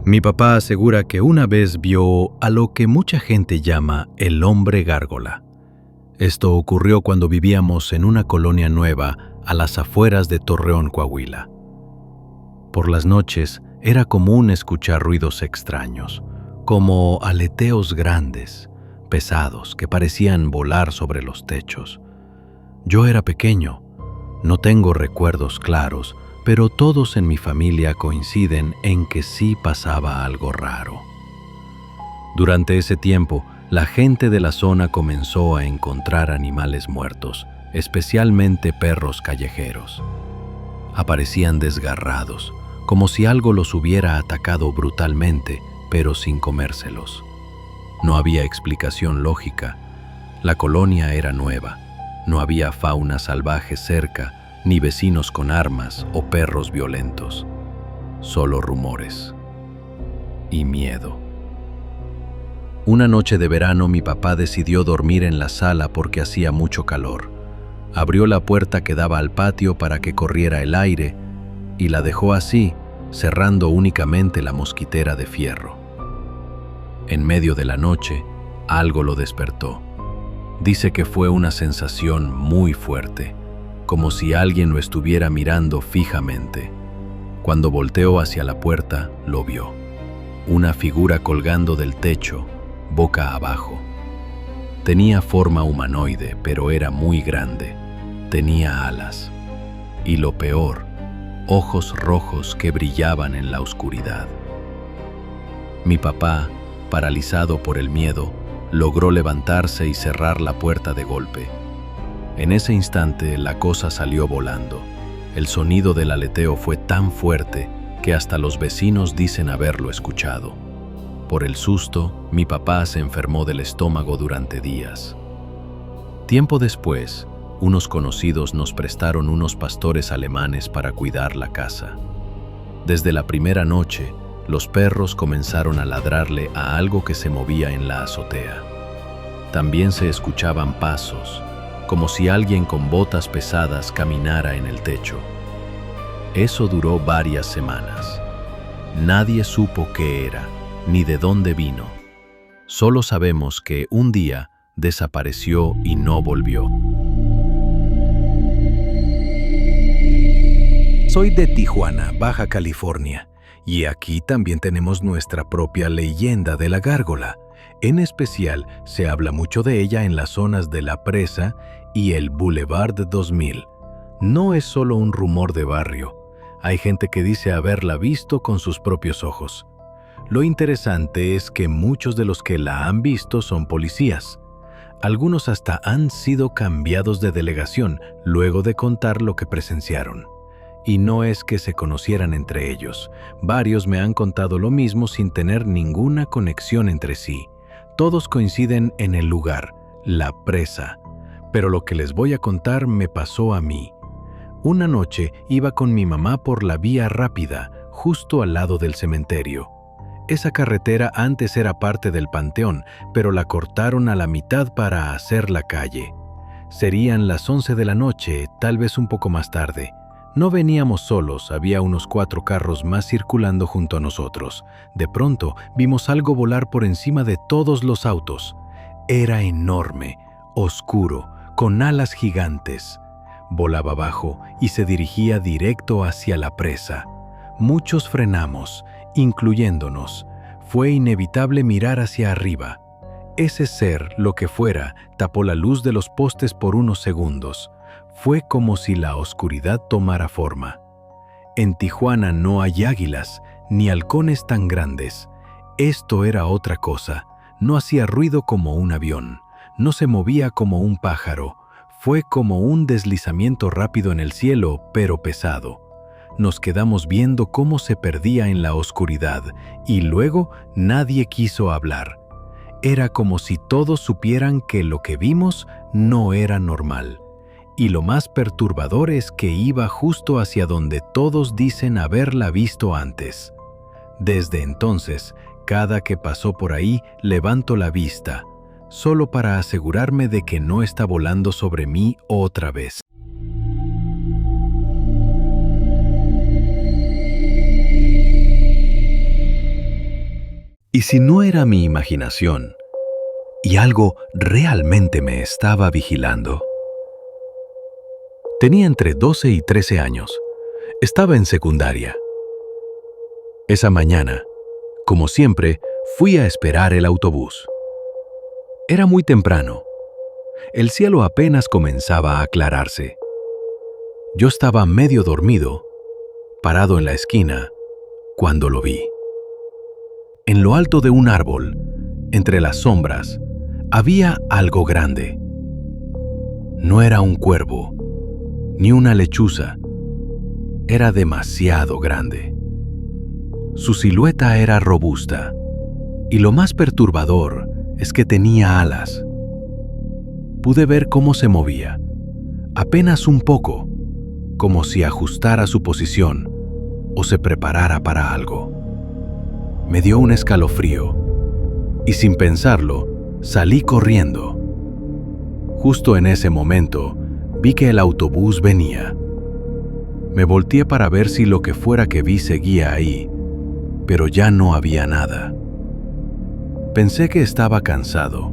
Mi papá asegura que una vez vio a lo que mucha gente llama el hombre gárgola. Esto ocurrió cuando vivíamos en una colonia nueva a las afueras de Torreón, Coahuila. Por las noches era común escuchar ruidos extraños, como aleteos grandes, pesados, que parecían volar sobre los techos. Yo era pequeño, no tengo recuerdos claros, pero todos en mi familia coinciden en que sí pasaba algo raro. Durante ese tiempo, la gente de la zona comenzó a encontrar animales muertos, especialmente perros callejeros. Aparecían desgarrados, como si algo los hubiera atacado brutalmente, pero sin comérselos. No había explicación lógica. La colonia era nueva. No había fauna salvaje cerca, ni vecinos con armas o perros violentos. Solo rumores y miedo. Una noche de verano mi papá decidió dormir en la sala porque hacía mucho calor. Abrió la puerta que daba al patio para que corriera el aire y la dejó así, cerrando únicamente la mosquitera de fierro. En medio de la noche, algo lo despertó. Dice que fue una sensación muy fuerte, como si alguien lo estuviera mirando fijamente. Cuando volteó hacia la puerta, lo vio. Una figura colgando del techo, boca abajo. Tenía forma humanoide, pero era muy grande. Tenía alas. Y lo peor, ojos rojos que brillaban en la oscuridad. Mi papá, paralizado por el miedo, logró levantarse y cerrar la puerta de golpe. En ese instante, la cosa salió volando. El sonido del aleteo fue tan fuerte que hasta los vecinos dicen haberlo escuchado. Por el susto, mi papá se enfermó del estómago durante días. Tiempo después, unos conocidos nos prestaron unos pastores alemanes para cuidar la casa. Desde la primera noche, los perros comenzaron a ladrarle a algo que se movía en la azotea. También se escuchaban pasos, como si alguien con botas pesadas caminara en el techo. Eso duró varias semanas. Nadie supo qué era, ni de dónde vino. Solo sabemos que un día desapareció y no volvió. Soy de Tijuana, Baja California, y aquí también tenemos nuestra propia leyenda de la gárgola. En especial, se habla mucho de ella en las zonas de La Presa y el Boulevard 2000. No es solo un rumor de barrio. Hay gente que dice haberla visto con sus propios ojos. Lo interesante es que muchos de los que la han visto son policías. Algunos hasta han sido cambiados de delegación luego de contar lo que presenciaron. Y no es que se conocieran entre ellos. Varios me han contado lo mismo sin tener ninguna conexión entre sí. Todos coinciden en el lugar, La Presa. Pero lo que les voy a contar me pasó a mí. Una noche iba con mi mamá por la vía rápida, justo al lado del cementerio. Esa carretera antes era parte del panteón, pero la cortaron a la mitad para hacer la calle. Serían las 11 de la noche, tal vez un poco más tarde. No veníamos solos, había unos 4 carros más circulando junto a nosotros. De pronto, vimos algo volar por encima de todos los autos. Era enorme, oscuro, con alas gigantes. Volaba bajo y se dirigía directo hacia La Presa. Muchos frenamos, incluyéndonos. Fue inevitable mirar hacia arriba. Ese ser, lo que fuera, tapó la luz de los postes por unos segundos. Fue como si la oscuridad tomara forma. En Tijuana no hay águilas, ni halcones tan grandes. Esto era otra cosa. No hacía ruido como un avión. No se movía como un pájaro. Fue como un deslizamiento rápido en el cielo, pero pesado. Nos quedamos viendo cómo se perdía en la oscuridad, y luego nadie quiso hablar. Era como si todos supieran que lo que vimos no era normal. Y lo más perturbador es que iba justo hacia donde todos dicen haberla visto antes. Desde entonces, cada que pasó por ahí, levanto la vista, solo para asegurarme de que no está volando sobre mí otra vez. ¿Y si no era mi imaginación y algo realmente me estaba vigilando? Tenía entre 12 y 13 años. Estaba en secundaria. Esa mañana, como siempre, fui a esperar el autobús. Era muy temprano. El cielo apenas comenzaba a aclararse. Yo estaba medio dormido, parado en la esquina, cuando lo vi. En lo alto de un árbol, entre las sombras, había algo grande. No era un cuervo, ni una lechuza. Era demasiado grande. Su silueta era robusta, y lo más perturbador es que tenía alas. Pude ver cómo se movía, apenas un poco, como si ajustara su posición o se preparara para algo. Me dio un escalofrío, y sin pensarlo, salí corriendo. Justo en ese momento, vi que el autobús venía. Me volteé para ver si lo que fuera que vi seguía ahí, pero ya no había nada. Pensé que estaba cansado,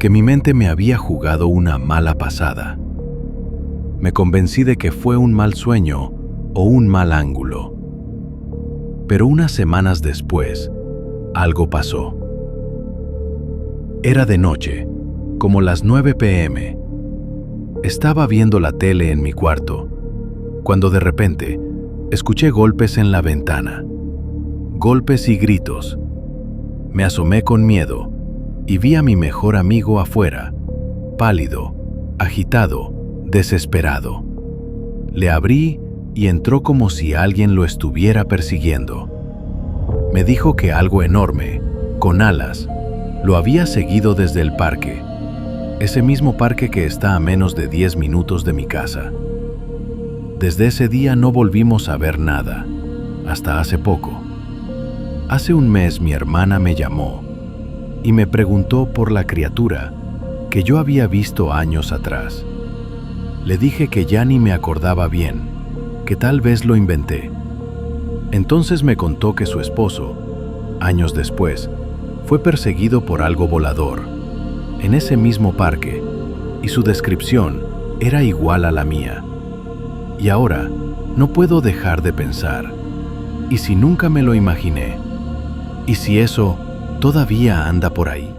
que mi mente me había jugado una mala pasada. Me convencí de que fue un mal sueño o un mal ángulo. Pero unas semanas después, algo pasó. Era de noche, como las 9 p.m. Estaba viendo la tele en mi cuarto, cuando de repente escuché golpes en la ventana. Golpes y gritos. Me asomé con miedo y vi a mi mejor amigo afuera, pálido, agitado, desesperado. Le abrí y entró como si alguien lo estuviera persiguiendo. Me dijo que algo enorme, con alas, lo había seguido desde el parque, ese mismo parque que está a menos de 10 minutos de mi casa. Desde ese día no volvimos a ver nada, hasta hace poco. Hace un mes mi hermana me llamó y me preguntó por la criatura que yo había visto años atrás. Le dije que ya ni me acordaba bien, que tal vez lo inventé. Entonces me contó que su esposo, años después, fue perseguido por algo volador, en ese mismo parque, y su descripción era igual a la mía. Y ahora no puedo dejar de pensar, ¿y si nunca me lo imaginé? ¿Y si eso todavía anda por ahí?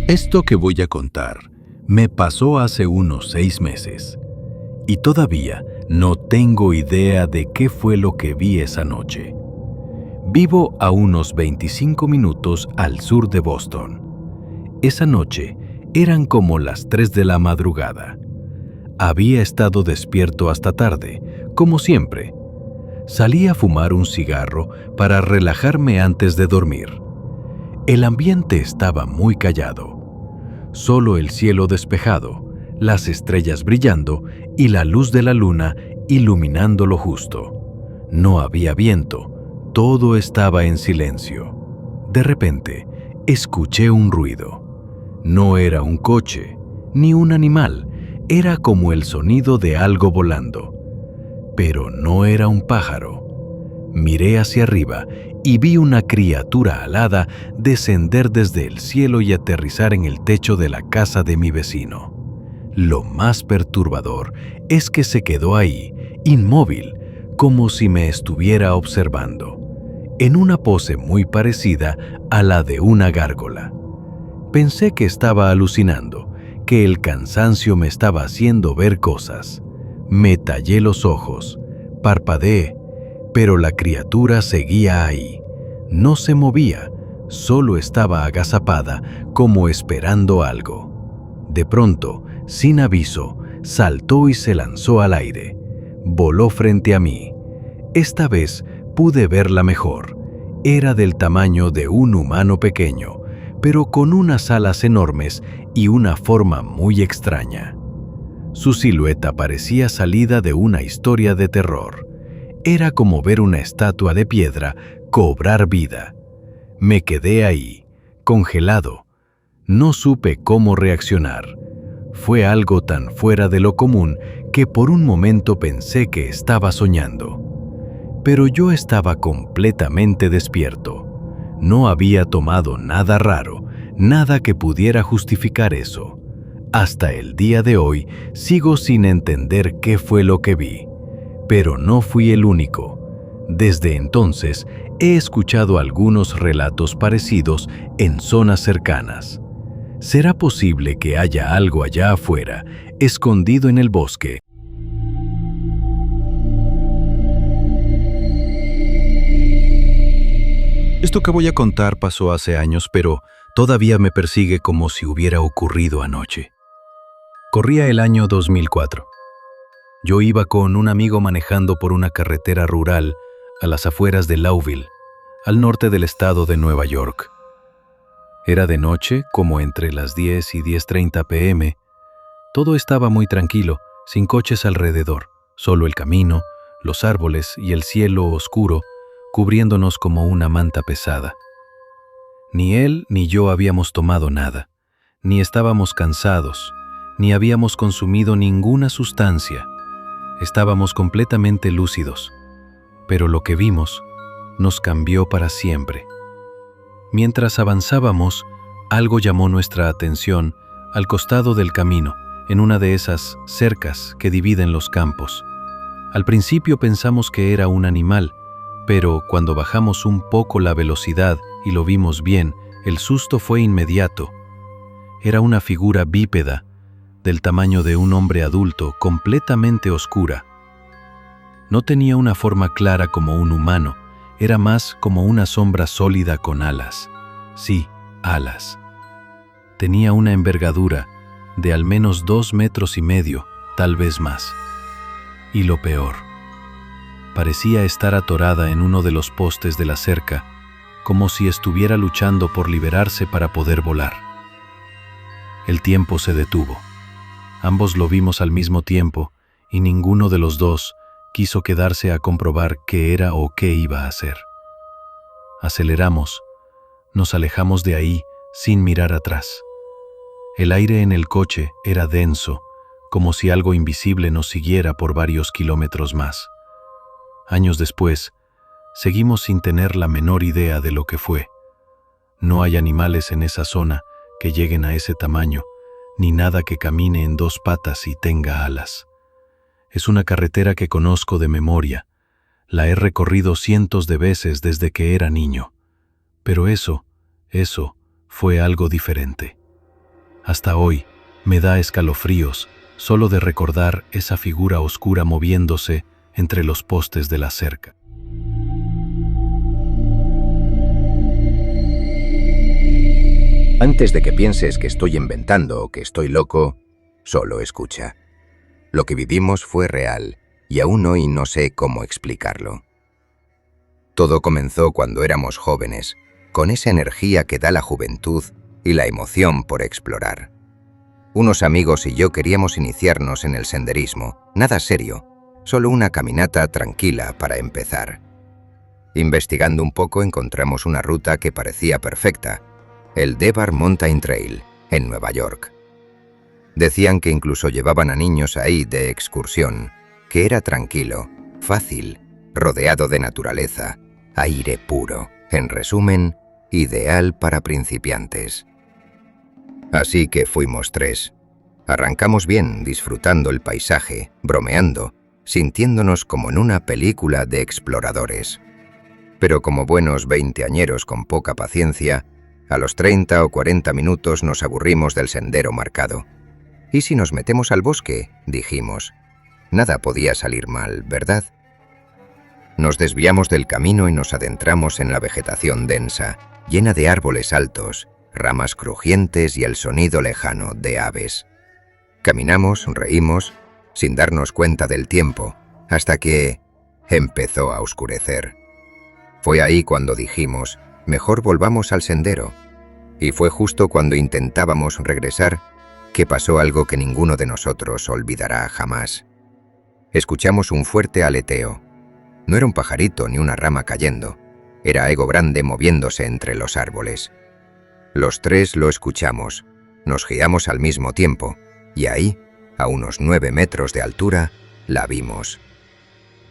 Esto que voy a contar me pasó hace unos 6 meses y todavía no tengo idea de qué fue lo que vi esa noche. Vivo a unos 25 minutos al sur de Boston. Esa noche eran como las 3 de la madrugada. Había estado despierto hasta tarde, como siempre. Salí a fumar un cigarro para relajarme antes de dormir. El ambiente estaba muy callado. Solo el cielo despejado, las estrellas brillando y la luz de la luna iluminando lo justo. No había viento, todo estaba en silencio. De repente, escuché un ruido. No era un coche, ni un animal, era como el sonido de algo volando. Pero no era un pájaro. Miré hacia arriba y vi una criatura alada descender desde el cielo y aterrizar en el techo de la casa de mi vecino. Lo más perturbador es que se quedó ahí, inmóvil, como si me estuviera observando, en una pose muy parecida a la de una gárgola. Pensé que estaba alucinando, que el cansancio me estaba haciendo ver cosas. Me tallé los ojos, parpadeé, pero la criatura seguía ahí. No se movía, solo estaba agazapada, como esperando algo. De pronto, sin aviso, saltó y se lanzó al aire. Voló frente a mí. Esta vez pude verla mejor. Era del tamaño de un humano pequeño, pero con unas alas enormes y una forma muy extraña. Su silueta parecía salida de una historia de terror. Era como ver una estatua de piedra cobrar vida. Me quedé ahí, congelado. No supe cómo reaccionar. Fue algo tan fuera de lo común que por un momento pensé que estaba soñando. Pero yo estaba completamente despierto. No había tomado nada raro, nada que pudiera justificar eso. Hasta el día de hoy sigo sin entender qué fue lo que vi. Pero no fui el único. Desde entonces he escuchado algunos relatos parecidos en zonas cercanas. ¿Será posible que haya algo allá afuera, escondido en el bosque? Esto que voy a contar pasó hace años, pero todavía me persigue como si hubiera ocurrido anoche. Corría el año 2004. Yo iba con un amigo manejando por una carretera rural a las afueras de Lowville, al norte del estado de Nueva York. Era de noche, como entre las 10 y 10:30 p.m. Todo estaba muy tranquilo, sin coches alrededor, solo el camino, los árboles y el cielo oscuro, cubriéndonos como una manta pesada. Ni él ni yo habíamos tomado nada, ni estábamos cansados, ni habíamos consumido ninguna sustancia. Estábamos completamente lúcidos, pero lo que vimos nos cambió para siempre. Mientras avanzábamos, algo llamó nuestra atención al costado del camino, en una de esas cercas que dividen los campos. Al principio pensamos que era un animal, pero cuando bajamos un poco la velocidad y lo vimos bien, el susto fue inmediato. Era una figura bípeda, del tamaño de un hombre adulto, completamente oscura. No tenía una forma clara como un humano, era más como una sombra sólida con alas. Sí, alas. Tenía una envergadura de al menos 2,5 metros, tal vez más. Y lo peor, parecía estar atorada en uno de los postes de la cerca, como si estuviera luchando por liberarse para poder volar. El tiempo se detuvo. Ambos lo vimos al mismo tiempo y ninguno de los dos quiso quedarse a comprobar qué era o qué iba a hacer. Aceleramos, nos alejamos de ahí sin mirar atrás. El aire en el coche era denso, como si algo invisible nos siguiera por varios kilómetros más. Años después, seguimos sin tener la menor idea de lo que fue. No hay animales en esa zona que lleguen a ese tamaño, ni nada que camine en 2 patas y tenga alas. Es una carretera que conozco de memoria. La he recorrido cientos de veces desde que era niño. Pero eso fue algo diferente. Hasta hoy me da escalofríos solo de recordar esa figura oscura moviéndose entre los postes de la cerca. Antes de que pienses que estoy inventando o que estoy loco, solo escucha. Lo que vivimos fue real y aún hoy no sé cómo explicarlo. Todo comenzó cuando éramos jóvenes, con esa energía que da la juventud y la emoción por explorar. Unos amigos y yo queríamos iniciarnos en el senderismo, nada serio, solo una caminata tranquila para empezar. Investigando un poco encontramos una ruta que parecía perfecta, el Devar Mountain Trail, en Nueva York. Decían que incluso llevaban a niños ahí de excursión, que era tranquilo, fácil, rodeado de naturaleza, aire puro, en resumen, ideal para principiantes. Así que fuimos 3. Arrancamos bien, disfrutando el paisaje, bromeando, sintiéndonos como en una película de exploradores. Pero como buenos veinteañeros con poca paciencia, a los 30 o 40 minutos nos aburrimos del sendero marcado. ¿Y si nos metemos al bosque?, dijimos. Nada podía salir mal, ¿verdad? Nos desviamos del camino y nos adentramos en la vegetación densa, llena de árboles altos, ramas crujientes y el sonido lejano de aves. Caminamos, reímos, sin darnos cuenta del tiempo, hasta que empezó a oscurecer. Fue ahí cuando dijimos, mejor volvamos al sendero. Y fue justo cuando intentábamos regresar que pasó algo que ninguno de nosotros olvidará jamás. Escuchamos un fuerte aleteo. No era un pajarito ni una rama cayendo, era algo grande moviéndose entre los árboles. Los 3 lo escuchamos, nos giramos al mismo tiempo, y ahí, A unos 9 metros de altura, la vimos.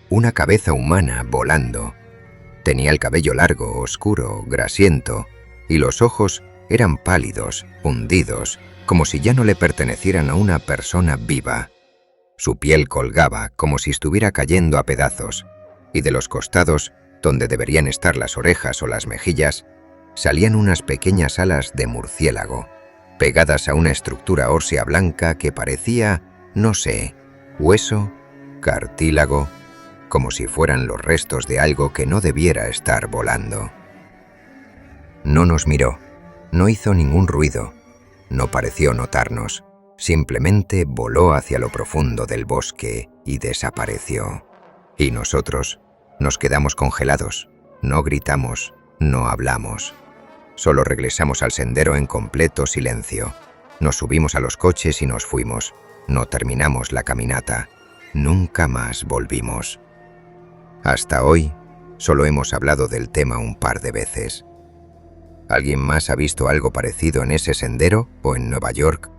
Una cabeza humana volando. Tenía el cabello largo, oscuro, grasiento, y los ojos eran pálidos, hundidos, como si ya no le pertenecieran a una persona viva. Su piel colgaba como si estuviera cayendo a pedazos, y de los costados, donde deberían estar las orejas o las mejillas, salían unas pequeñas alas de murciélago, pegadas a una estructura ósea blanca que parecía, no sé, hueso, cartílago, como si fueran los restos de algo que no debiera estar volando. No nos miró, no hizo ningún ruido, no pareció notarnos, simplemente voló hacia lo profundo del bosque y desapareció. Y nosotros nos quedamos congelados, no gritamos, no hablamos. Solo regresamos al sendero en completo silencio. Nos subimos a los coches y nos fuimos. No terminamos la caminata. Nunca más volvimos. Hasta hoy, solo hemos hablado del tema un par de veces. ¿Alguien más ha visto algo parecido en ese sendero o en Nueva York?